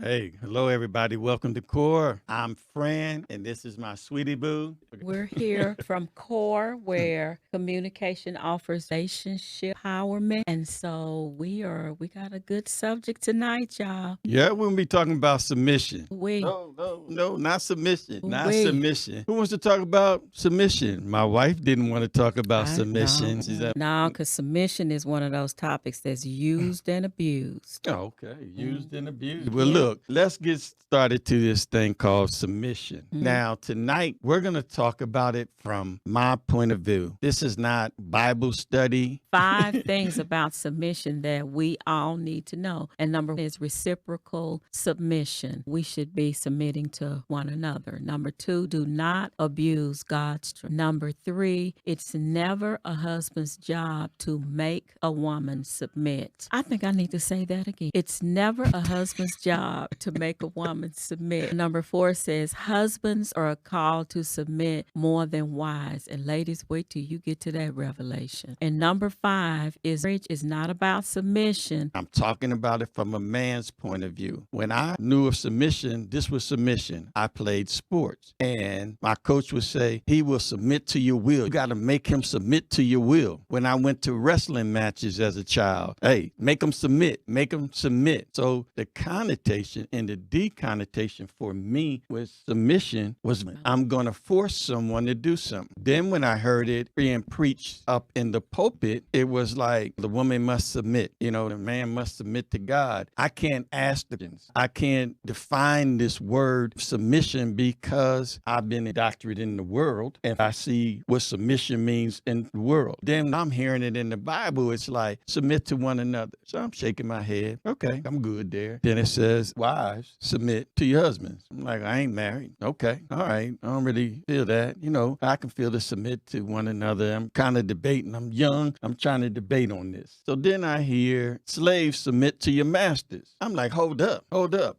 Hey, hello everybody. Welcome to Core. I'm Fran, and this is my sweetie boo. We're here from CORE, where communication offers relationship empowerment. And so we got a good subject tonight, y'all. Yeah, we're gonna be talking about submission. We, No, not submission. Not we, submission. Who wants to talk about submission? My wife didn't want to talk about I submission. know. She said, No, because submission is one of those topics that's used and abused. oh, okay, used and abused. Well, Yeah. look, let's get started to this thing called submission. Mm. Now, tonight, we're going to talk about it from my point of view. This is not Bible study. 5 things about submission that we all need to know. And number one is reciprocal submission. We should be submitting to one another. Number two, do not abuse God's truth. Number three, it's never a husband's job to make a woman submit. I think I need to say that again. It's never a husband's job to make a woman submit. Number four says husbands are called to submit more than wives. And ladies, wait till you get to that revelation. And number five is marriage is not about submission. I'm talking about it from a man's point of view. When I knew of submission, this was submission. I played sports, and my coach would say, he will submit to your will. You got to make him submit to your will. When I went to wrestling matches as a child, hey, make them submit, make them submit. So the connotation and the deconnotation for me with submission was I'm going to force someone to do something. Then when I heard it being preached up in the pulpit, it was like the woman must submit. You know, the man must submit to God. I can't ask the questions. I can't define this word submission because I've been indoctrinated in the world and I see what submission means in the world. Then I'm hearing it in the Bible. It's like submit to one another. So I'm shaking my head. Okay, I'm good there. Then it says, wives, submit to your husbands. I'm like, I ain't married. Okay, all right. I don't really feel that. You know, I can feel to submit to one another. I'm kind of debating. I'm young. I'm trying to debate on this. So then I hear slaves submit to your masters. I'm like, hold up.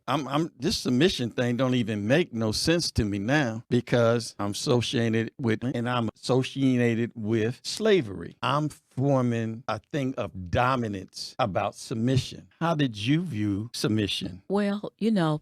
I'm this submission thing don't even make no sense to me now because I'm associated with slavery. I'm forming a thing of dominance about submission. How did you view submission? Well,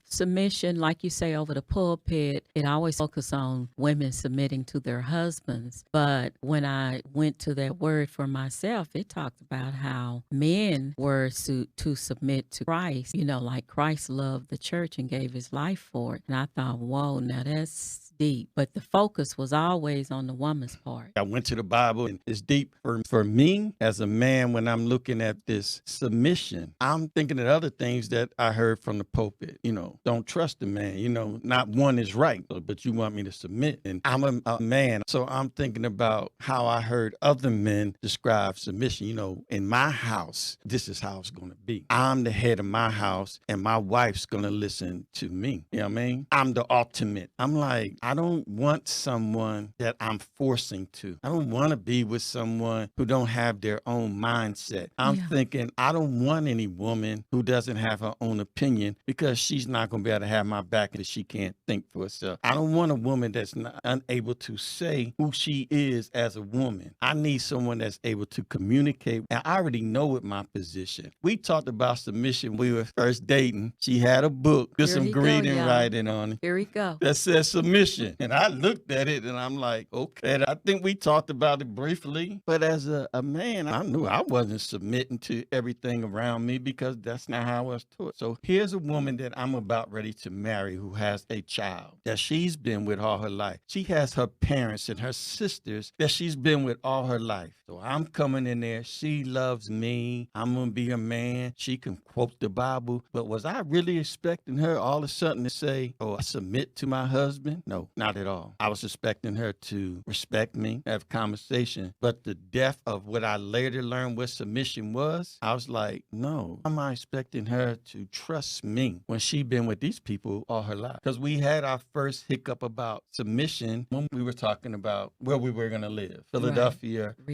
submission, like you say, over the pulpit, it always focuses on women submitting to their husbands. But when I went to that word for myself, it talked about how men were to submit to Christ, like Christ loved the church and gave his life for it. And I thought, whoa, now that's deep. But the focus was always on the woman's part. I went to the Bible and it's deep for me as a man. When I'm looking at this submission, I'm thinking of other things that I heard from the pulpit. Don't trust the man. Not one is right, but you want me to submit. And I'm a man. So I'm thinking about how I heard other men describe submission. In my house, this is how it's going to be. I'm the head of my house and my wife's going to listen to me. You know what I mean? I'm the ultimate. I'm like, I don't want someone that I'm forcing to. I don't want to be with someone who don't have their own mindset. I'm thinking I don't want any woman who doesn't have her own opinion because she's not going to be able to have my back if she can't think for herself. I don't want a woman that's not unable to say who she is as a woman. I need someone that's able to communicate. And I already know what my position. We talked about submission. We were first dating. She had a book with some greeting writing on it. Here we go. That says submission. And I looked at it and I'm like, okay. And I think we talked about it briefly. But as a man, I knew I wasn't submitting to everything around me because that's not how I was taught. So here's a woman that I'm about ready to marry who has a child that she's been with all her life. She has her parents and her sisters that she's been with all her life. So I'm coming in there. She loves me. I'm going to be her man. She can quote the Bible. But was I really expecting her all of a sudden to say, oh, I submit to my husband? No, not at all. I was expecting her to respect me, have conversation. But the depth of what I later learned what submission was, I was like, no, how am I expecting her to trust me when she been with these people all her life? Because we had our first hiccup about submission when we were talking about where we were going to live, Philadelphia. Right.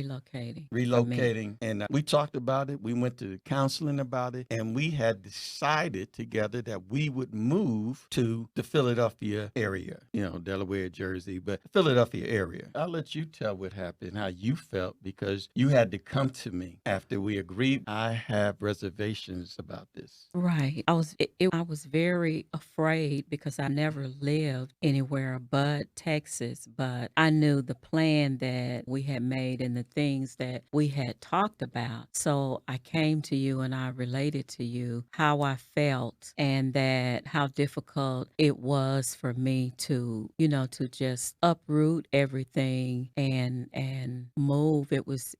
Relocating. And we talked about it. We went to counseling about it. And we had decided together that we would move to the Philadelphia area, Delaware, Jersey, but Philadelphia area. I'll let you tell what happened, how you felt, because you You had to come to me after we agreed. I have reservations about this. Right. I was very afraid because I never lived anywhere but Texas, but I knew the plan that we had made and the things that we had talked about. So I came to you and I related to you how I felt and that how difficult it was for me to, to just uproot everything and move. It was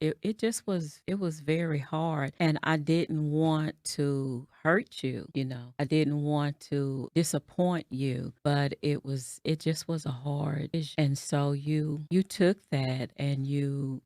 very hard and I didn't want to hurt you. I didn't want to disappoint you, but it just was a hard issue. And so you took that and you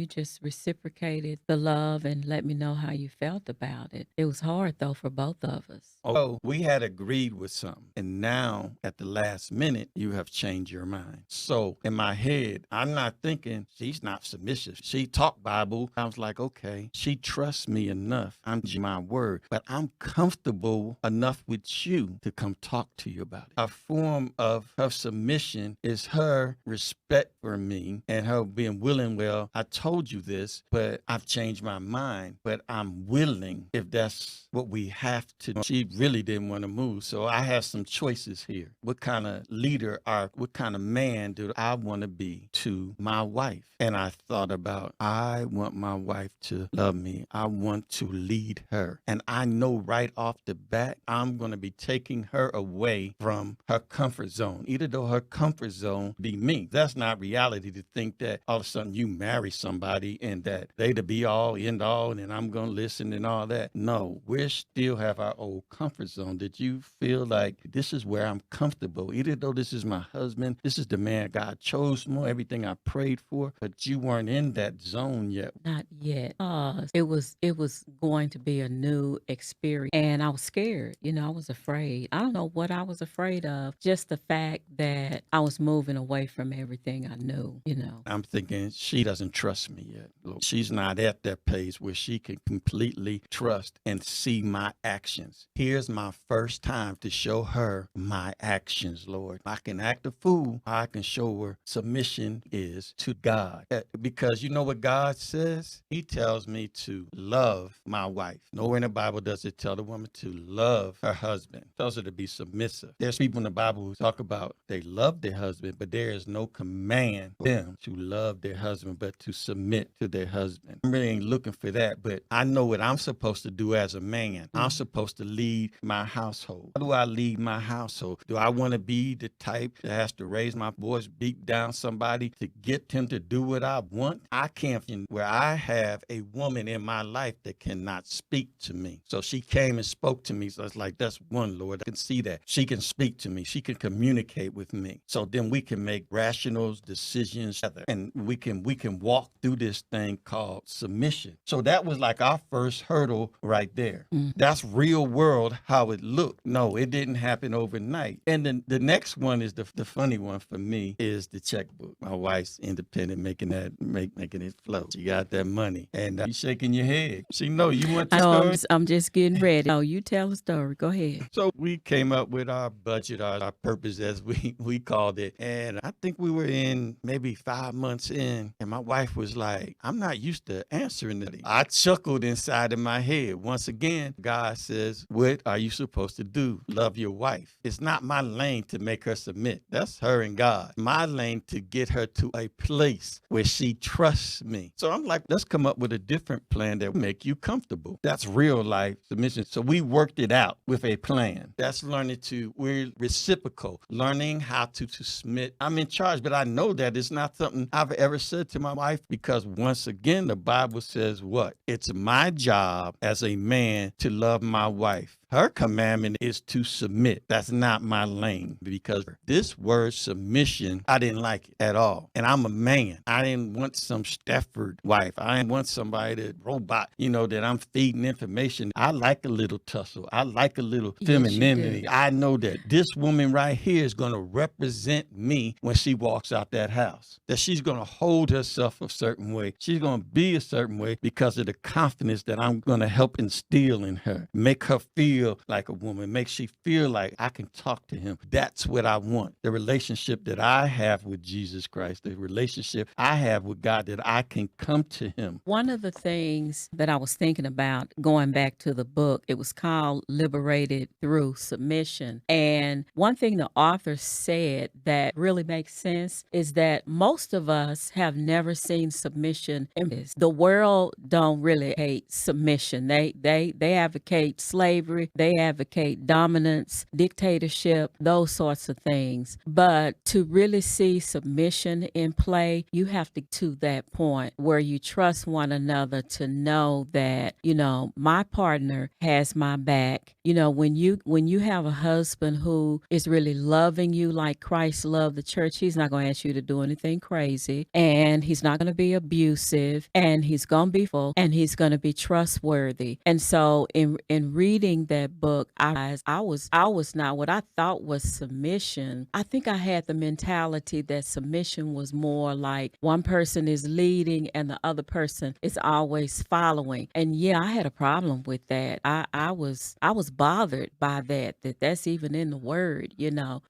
just reciprocated the love and let me know how you felt about it. It was hard though for both of us. Oh, we had agreed with something. And now at the last minute, you have changed your mind. So in my head, I'm not thinking she's not submissive. She talked Bible. I was like, okay, she trusts me enough. I'm my word, but I'm comfortable enough with you to come talk to you about it. A form of her submission is her respect for me and her being willing. Well, I told you this, but I've changed my mind, but I'm willing if that's what we have to do. She really didn't want to move. So I have some choices here. What kind of leader what kind of man do I want to be to my wife? And I thought about, I want my wife to love me. I want to lead her. And I know right off the bat, I'm going to be taking her away from her comfort zone, even though her comfort zone be me. That's not reality to think that all of a sudden you marry somebody and that they the be all, end all, and I'm going to listen and all that. No, we still have our old comfort zone. Did you feel like this is where I'm comfortable? Even though this is my husband, this is the man God chose more, everything I prayed for, but you weren't in that zone yet. Not yet. It was going to be a new experience and I was scared. I was afraid. I don't know what I was afraid of. Just the fact that I was moving away from everything I knew, I'm thinking she doesn't trust me yet, Lord. She's not at that place where she can completely trust and see my actions. Here's my first time to show her my actions, Lord. I can act a fool. I can show her submission is to God. Because you know what God says? He tells me to love my wife. Nowhere in the Bible does it tell the woman to love her husband. It tells her to be submissive. There's people in the Bible who talk about they love their husband, but there is no command for them to love their husband, but to submit to their husband. I really ain't looking for that, but I know what I'm supposed to do as a man. I'm supposed to lead my household. How do I lead my household? Do I want to be the type that has to raise my voice, beat down somebody to get him to do what I want? I can't, where I have a woman in my life that cannot speak to me. So she came and spoke to me. So it's like, that's one, Lord. I can see that. She can speak to me. She can communicate with me. So then we can make rational decisions together. And we can walk through this thing called submission. So that was like our first hurdle right there. That's real world how it looked. No, it didn't happen overnight. And then the next one is the funny one for me is the checkbook. My wife's independent, making it flow. She got that money. And you shaking your head. She know you want the story. I'm just getting ready. Oh, you tell the story. Go ahead. So we came up with our budget, our purpose as we called it. And I think we were in maybe 5 months in. And my wife was like, I'm not used to answering it. I chuckled inside of my head. Once again, God says, what are you supposed to do? Love your wife. It's not my lane to make her submit. That's her and God. My lane to get her to a place where she trusts me. So I'm like, let's come up with a different plan that will make you comfortable. That's real life submission. So we worked it out with a plan. That's we're reciprocal, learning how to submit. I'm in charge, but I know that it's not something I've ever said to my wife because once again, the Bible says what? It's my job as a man to love my wife. Her commandment is to submit. That's not my lane because this word submission, I didn't like it at all. And I'm a man. I didn't want some Stafford wife. I didn't want somebody that robot, that I'm feeding information. I like a little tussle. I like a little femininity. I know that this woman right here is going to represent me when she walks out that house, that she's going to hold herself a certain way. She's going to be a certain way because of the confidence that I'm going to help instill in her, make her feel feel like a woman, make she feel like I can talk to him. That's what I want. The relationship that I have with Jesus Christ, the relationship I have with God, that I can come to him. One of the things that I was thinking about going back to the book, it was called Liberated Through Submission. And one thing the author said that really makes sense is that most of us have never seen submission in this. The world don't really hate submission. They advocate slavery, they advocate dominance, dictatorship, those sorts of things. But to really see submission in play, you have to that point where you trust one another to know that, my partner has my back. When you have a husband who is really loving you like Christ loved the church, he's not going to ask you to do anything crazy, and he's not going to be abusive, and he's going to be full, and he's going to be trustworthy. And so in reading that book, I was not what I thought was submission. I think I had the mentality that submission was more like one person is leading and the other person is always following. And yeah, I had a problem with that. I was bothered by that's even in the word,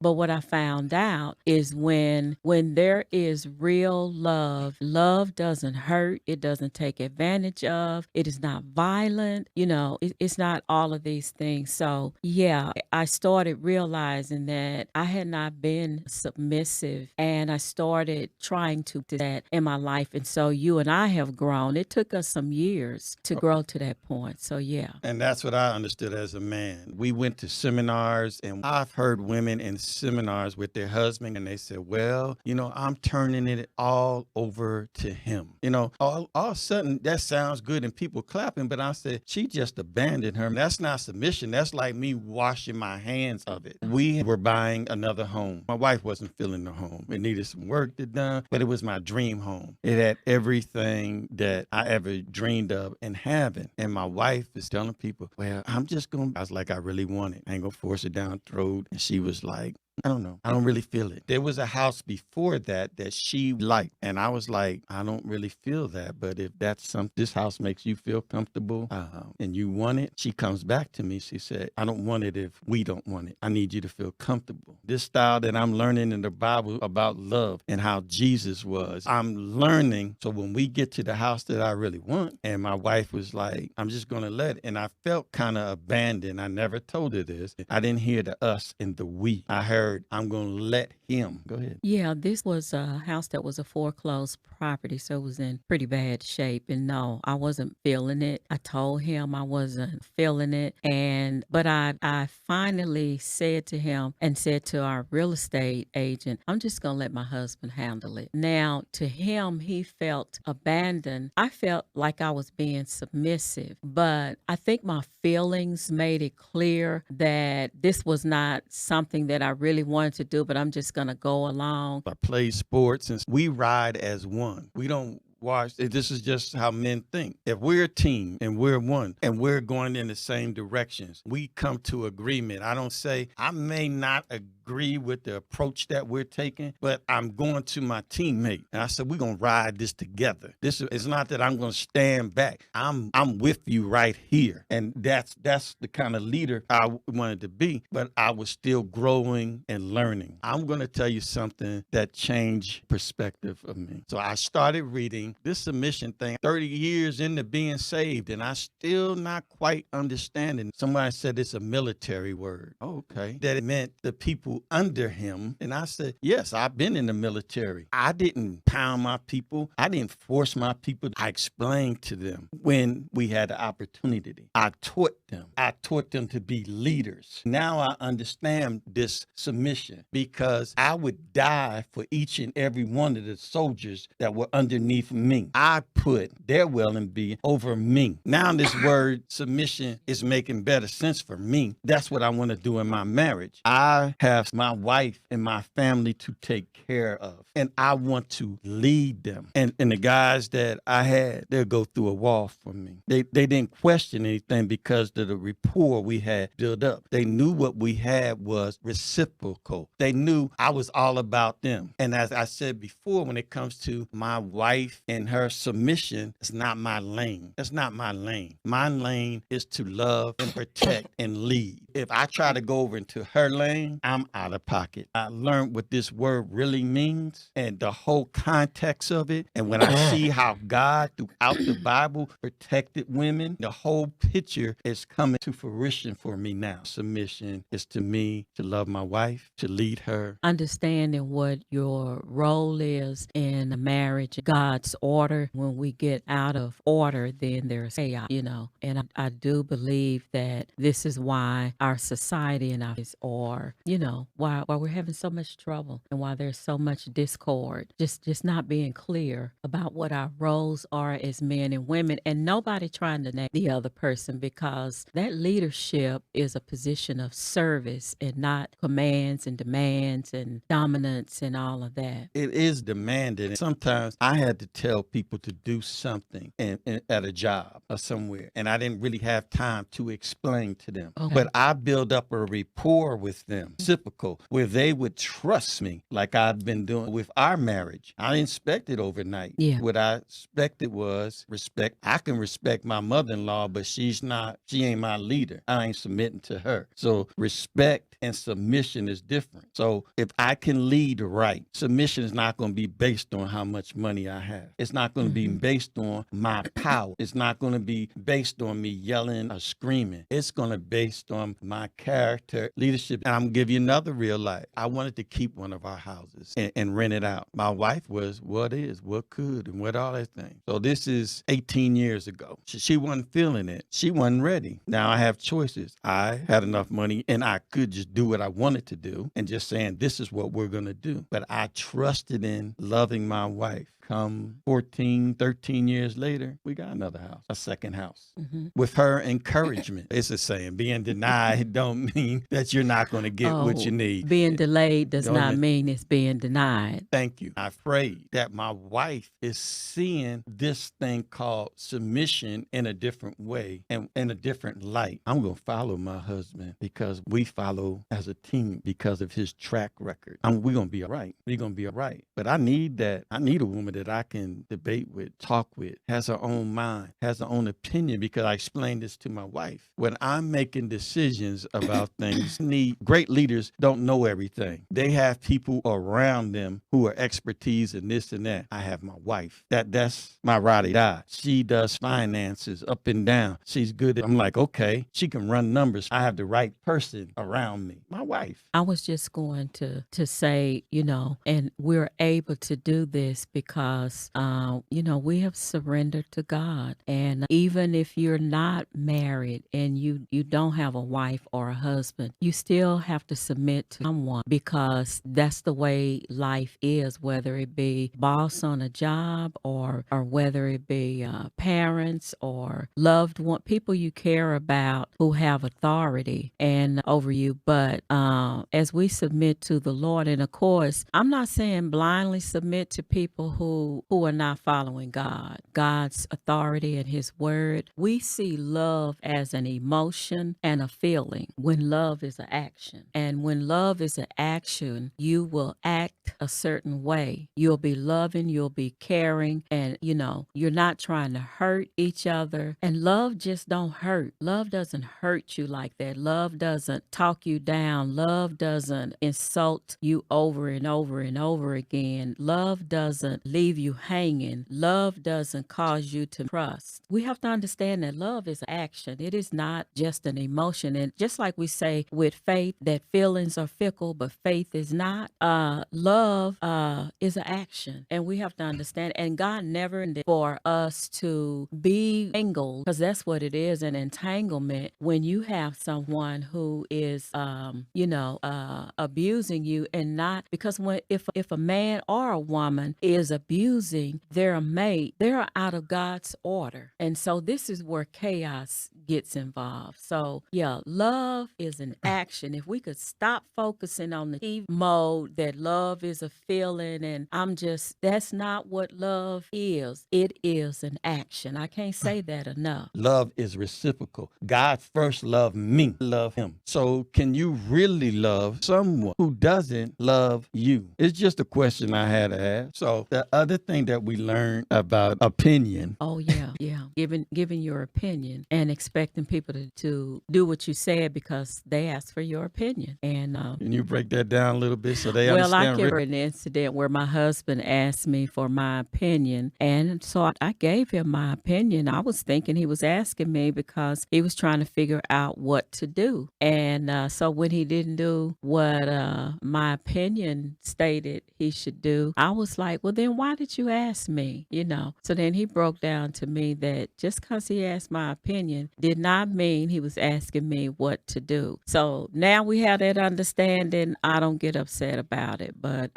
But what I found out is when there is real love doesn't hurt, it doesn't take advantage of, it is not violent, it's not all of these things. So yeah, I started realizing that I had not been submissive, and I started trying to do that in my life. And so you and I have grown. It took us some years to grow to that point. So yeah. And that's what I understood as a man. We went to seminars, and I've heard women in seminars with their husband, and they said, well, I'm turning it all over to him. All of a sudden that sounds good and people clapping, but I said, she just abandoned her. That's not submission. That's like me washing my hands of it. We were buying another home. My wife wasn't feeling the home. It needed some work to done, but it was my dream home. It had everything that I ever dreamed of and having. And my wife is telling people, well, I was like, I really want it. I ain't gonna force it down the throat. And she was like, I don't know. I don't really feel it. There was a house before that she liked. And I was like, I don't really feel that. But if this house makes you feel comfortable and you want it, she comes back to me. She said, I don't want it if we don't want it. I need you to feel comfortable. This style that I'm learning in the Bible about love and how Jesus was, I'm learning. So when we get to the house that I really want, and my wife was like, I'm just going to let it. And I felt kind of abandoned. I never told her this. I didn't hear the us and the we. I heard, I'm going to let him. Go ahead. Yeah, this was a house that was a foreclosed property, so it was in pretty bad shape. And no, I wasn't feeling it. I told him I wasn't feeling it. But I finally said to him and said to our real estate agent, I'm just going to let my husband handle it. Now, to him, he felt abandoned. I felt like I was being submissive, but I think my feelings made it clear that this was not something that I really wanted to do, but I'm just going to go along. I play sports and we ride as one. We don't watch. This is just how men think. If we're a team and we're one and we're going in the same directions, we come to agreement. I don't say, I may not agree with the approach that we're taking, but I'm going to my teammate. And I said, we're going to ride this together. It's not that I'm going to stand back. I'm with you right here. And that's the kind of leader I wanted to be, but I was still growing and learning. I'm going to tell you something that changed perspective of me. So I started reading this submission thing 30 years into being saved, and I still not quite understanding. Somebody said it's a military word. Oh, okay. That it meant the people under him. And I said, yes, I've been in the military. I didn't pound my people. I didn't force my people. I explained to them when we had the opportunity. I taught them. I taught them to be leaders. Now I understand this submission because I would die for each and every one of the soldiers that were underneath me. I put their well-being over me. Now this word submission is making better sense for me. That's what I want to do in my marriage. I have have my wife and my family to take care of, and I want to lead them. And the guys that I had, they'll go through a wall for me. They didn't question anything because of the rapport we had built up. They knew what we had was reciprocal. They knew I was all about them. And as I said before, when it comes to my wife and her submission, it's not my lane. That's not my lane. My lane is to love and protect and lead. If I try to go over into her lane, I'm out of pocket. I learned what this word really means and the whole context of it. And when I see how God throughout the Bible protected women, the whole picture is coming to fruition for me now. Submission is to me to love my wife, to lead her. Understanding what your role is in a marriage, God's order. When we get out of order, then there's chaos, And I do believe that this is why our society and or why we're having so much trouble and why there's so much discord. Just not being clear about what our roles are as men and women, and nobody trying to name the other person, because that leadership is a position of service and not commands and demands and dominance and all of that. It is demanded. Sometimes I had to tell people to do something at a job or somewhere, and I didn't really have time to explain to them. Okay. But I build up a rapport with them, reciprocal, where they would trust me like I've been doing with our marriage. I didn't expect it overnight. Yeah. What I expected was respect. I can respect my mother-in-law, but she ain't my leader. I ain't submitting to her. So respect and submission is different. So if I can lead right, submission is not going to be based on how much money I have. It's not going to be based on my power. It's not going to be based on me yelling or screaming. It's going to be based on my character, leadership. And I'm going to give you another real life. I wanted to keep one of our houses and rent it out. My wife was what could, and what all that thing. So this is 18 years ago. She wasn't feeling it. She wasn't ready. Now I have choices. I had enough money and I could just do what I wanted to do and just saying, this is what we're going to do. But I trusted in loving my wife. Come 14, 13 years later, we got another house, a second house. With her encouragement. It's a saying, being denied don't mean that you're not going to get what you need. Being delayed does not mean it's being denied. Thank you. I prayed that my wife is seeing this thing called submission in a different way and in a different light. I'm going to follow my husband because we follow as a team because of his track record. We're going to be all right. We're going to be all right. But I need that. I need a woman that I can debate with, talk with, has her own mind, has her own opinion, because I explained this to my wife. When I'm making decisions about things, great leaders don't know everything. They have people around them who are expertise in this and that. I have my wife. That's my ride or die. She does finances up and down. She's good. I'm like, okay, she can run numbers. I have the right person around me. My wife. I was just going to say, and we're able to do this because, we have surrendered to God. And even if you're not married and you don't have a wife or a husband, you still have to submit to someone, because that's the way life is, whether it be boss on a job or whether it be parents or loved one, people you care about who have authority and over you. But as we submit to the Lord, and of course, I'm not saying blindly submit to people who are not following God's authority and his word. We see love as an emotion and a feeling, when love is an action. And when love is an action, you will act a certain way. You'll be loving, you'll be caring, and you're not trying to hurt each other. And love just don't hurt. Love doesn't hurt you like that. Love doesn't talk you down. Love doesn't insult you over and over and over again. Love doesn't leave you hanging. Love doesn't cause you to trust. We have to understand that love is action. It is not just an emotion. And just like we say with faith that feelings are fickle, but faith is not, love is an action. And we have to understand, and God never intended for us to be tangled, because that's what it is, an entanglement, when you have someone who is, abusing you. And not because if a man or a woman is abusing abusing their mate, they're out of God's order. And so this is where chaos gets involved. So yeah, love is an action. If we could stop focusing on the mode that love is a feeling and that's not what love is. It is an action. I can't say that enough. Love is reciprocal. God first loved me, love him. So can you really love someone who doesn't love you? It's just a question I had to ask. So the other thing that we learned about opinion. Oh yeah, yeah. Giving your opinion and expecting people to do what you said because they asked for your opinion. And Can you break that down a little bit so they well, I understand? can remember an incident where my husband asked me for my opinion, and so I gave him my opinion. I was thinking he was asking me because he was trying to figure out what to do. And so when he didn't do what my opinion stated he should do, I was like, well, then why did you ask me? So then he broke down to me that just because he asked my opinion did not mean he was asking me what to do. So now we have that understanding. I don't get upset about it, but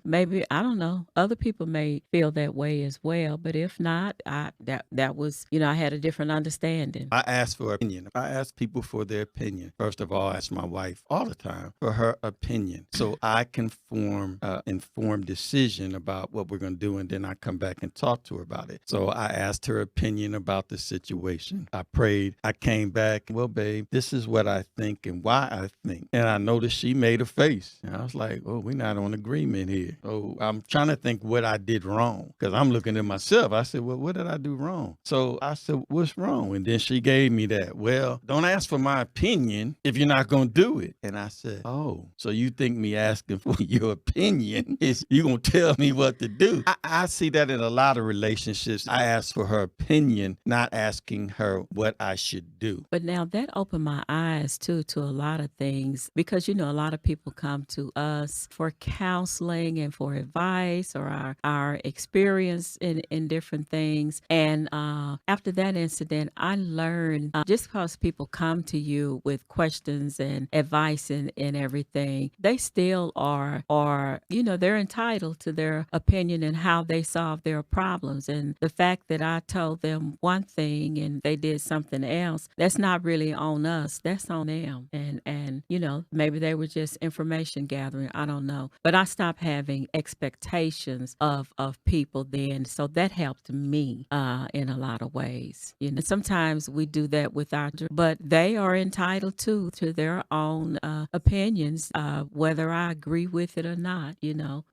maybe, I don't know, other people may feel that way as well. But if not, that was, I had a different understanding. I ask for opinion. I ask people for their opinion. First of all, I ask my wife all the time for her opinion so I can form an informed decision about what we're going to do, and then I come back and talk to her about it. So I asked her opinion about the situation. I prayed. I came back. Well, babe, this is what I think and why I think. And I noticed she made a face. And I was like, oh, we're not on agreement here. Oh, I'm trying to think what I did wrong because I'm looking at myself. I said, well, what did I do wrong? So I said, what's wrong? And then she gave me that. Well, don't ask for my opinion if you're not going to do it. And I said, oh, so you think me asking for your opinion is you going to tell me what to do? I see that in a lot of relationships. I ask for her opinion, not asking her what I should do. But now that opened my eyes too to a lot of things because, a lot of people come to us for counseling and for advice or our experience in different things. And after that incident, I learned just because people come to you with questions and advice and everything, they still are, they're entitled to their opinion and how they solve their problems. And the fact that I told them one thing and they did something else, that's not really on us. That's on them. And maybe they were just information gathering. I don't know. But I stopped having expectations of people then. So that helped me in a lot of ways. Sometimes we do that with but they are entitled to their own opinions, whether I agree with it or not,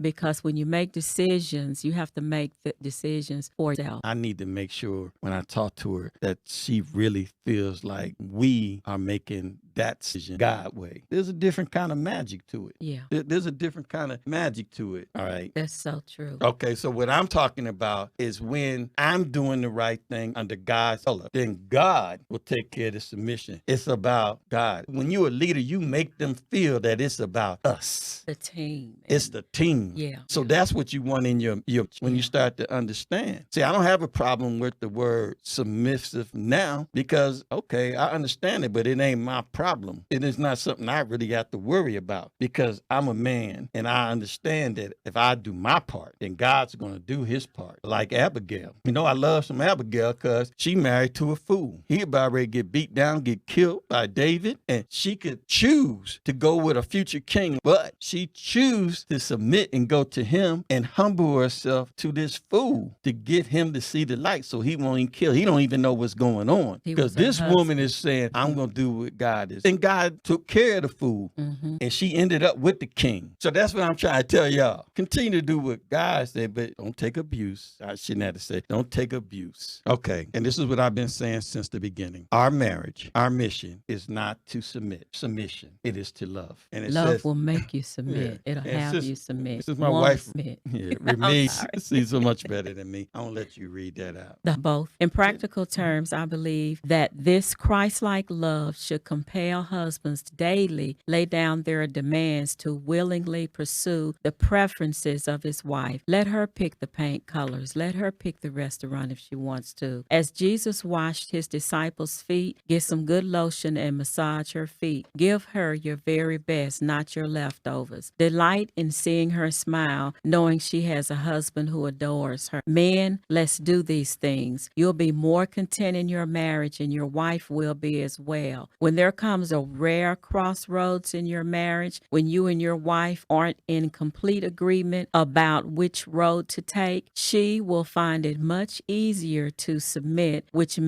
because when you make decisions, you have to make the decisions for yourself. I need to make sure when I talk to her that she really feels like we are making that decision God way. There's a different kind of magic to it. Yeah. There's a different kind of magic to it. All right. That's so true. Okay. So what I'm talking about is when I'm doing the right thing under God's color, then God will take care of the submission. It's about God. When you're a leader, you make them feel that it's about us. The team. It's the team. Yeah. So that's what you want in your when you start to understand. See, I don't have a problem with the word submissive now because, okay, I understand it, but it ain't my problem. It is not something I really have to worry about because I'm a man and I understand that if I do my part, then God's going to do his part. Like Abigail. I love some Abigail because she married to a fool. He about ready to get beat down, get killed by David, and she could choose to go with a future king, but she choose to submit and go to him and humble herself to this fool to get him to see the light so he won't even kill. He don't even know what's going on because this woman is saying, I'm going to do what God is. And God took care of the fool and she ended up with the king. So that's what I'm trying to tell y'all. Continue to do what God said, but don't take abuse. I shouldn't have to say, don't take abuse. Okay. And this is what I've been saying since the beginning. Our marriage, our mission is not to submit. Submission. It is to love. And it love says, will make you submit. Yeah. It'll And have sis- you submit. This is my Want wife. submit. Yeah, Renee sees so much better than me. I'm going to let you read that out. Both. In practical terms, I believe that this Christ-like love should compel husbands to daily lay down their demands to willingly pursue the preferences of his wife. Let her pick the paint colors. Let her pick the restaurant if she wants to. As Jesus washed his disciples' feet, get some good lotion and massage her feet. Give her your very best, not your leftovers. Delight in seeing her smile, knowing she has a husband who adores her. Men, let's do these things. You'll be more content in your marriage, and your wife will be as well. When there comes a rare crossroads in your marriage, when you and your wife aren't in complete agreement about which road to take, she will find it much easier to submit, which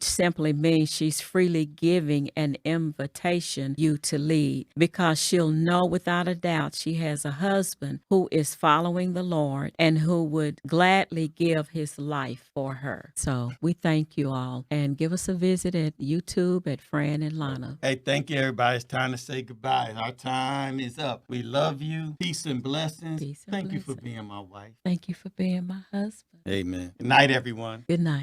simply means she's freely giving an invitation you to lead, because she'll know without a doubt she has a husband who is following the Lord and who would gladly give his life for her. So we thank you all, and give us a visit at YouTube at Fran and Lana. Hey, thank you, everybody. It's time to say goodbye. Our time is up. We love you. Peace and blessings. Peace and Thank you for blessings. being my wife. Thank you for being my husband. Amen. Good night, everyone. Good night.